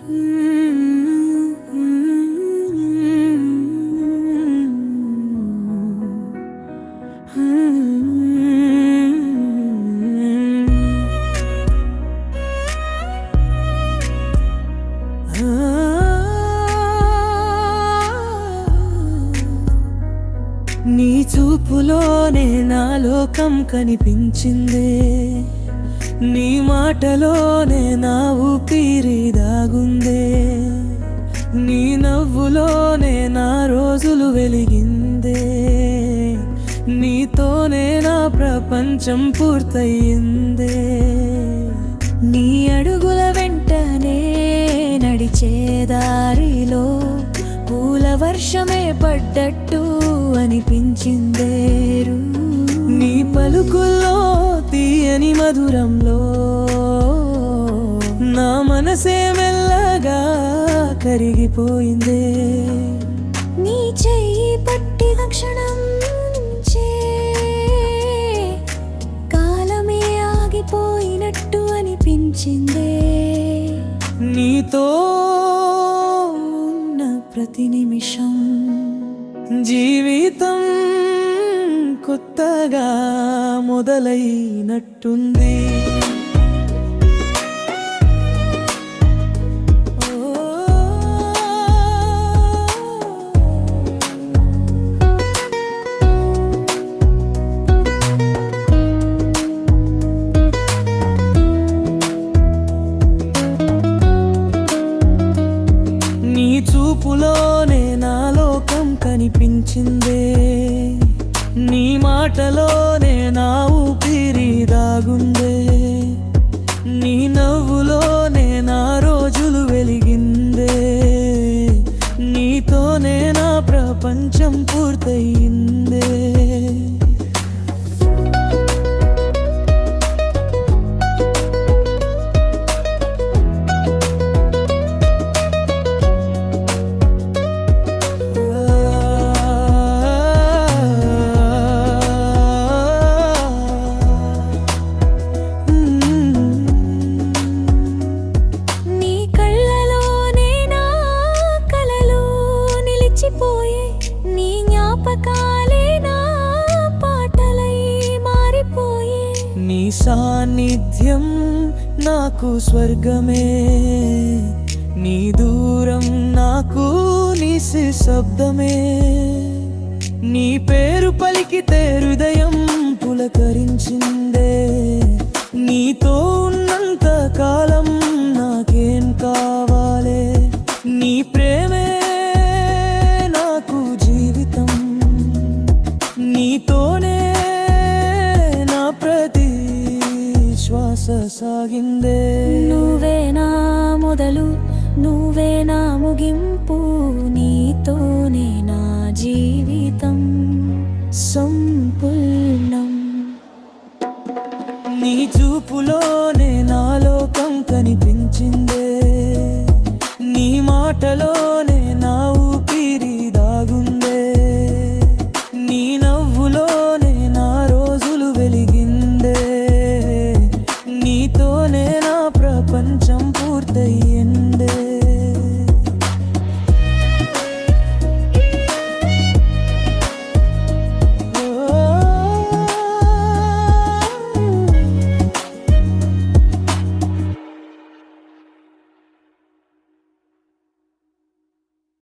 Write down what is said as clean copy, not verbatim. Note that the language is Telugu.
నీ చూపులోనే నా లోకం కనిపించిందే, నీ మాటలోనే నా ఊపిరి దాగుందే, నీ నవ్వులోనే నా రోజులు వెలిగిందే, నీతోనే నా ప్రపంచం పూర్తయిందే. నీ అడుగుల వెంటనే నడిచే దారిలో పూల వర్షమే పడ్డట్టు అనిపించిందేరు. నీ పలుకుల్లో తీయని మధురంలో నా మనసే మెల్లగా కరిగిపోయిందే. నీ చెయ్యి పట్టిన క్షణం నుంచే కాలమే ఆగిపోయినట్టు అనిపించిందే. నీతో ఉన్న ప్రతి నిమిషం జీవితం కొత్తగా మొదలైనట్టుంది. నీ చూపులోనే నా లోకం కనిపించిందే, నీ మాటలోనే నా ఊపిరి దాగుందే, నీ నవ్వులోనే నా రోజులు వెలిగిందే, నీతోనే నా ప్రపంచం పూర్తయిందే. నీ జ్ఞాపకాలే నా పాటలై మారిపోయే. నీ సాన్నిధ్యం నాకు స్వర్గమే, నీ దూరం నాకు నిశ్శబ్దమే. నీ పేరు పలికితే హృదయం పులకరించిందే, నీతో ఉన్నంత కాలం నాకేం కావాలే. నీ ప్రేమే నీతోనే నా ప్రతి శ్వాస సాగిందే. నువ్వే నా మొదలు, నువ్వే నా ముగింపు, నీతోనే నా జీవితం సంపూర్ణం. నీ చూపులోనే నా లోకం కనిపించిందే, నీ మాటలోనే నా ఊపిరి దాగుందే, నీ నవ్వులోనే నా రోజులు వెలిగిందే, నీతోనే నా ప్రపంచం పూర్తయి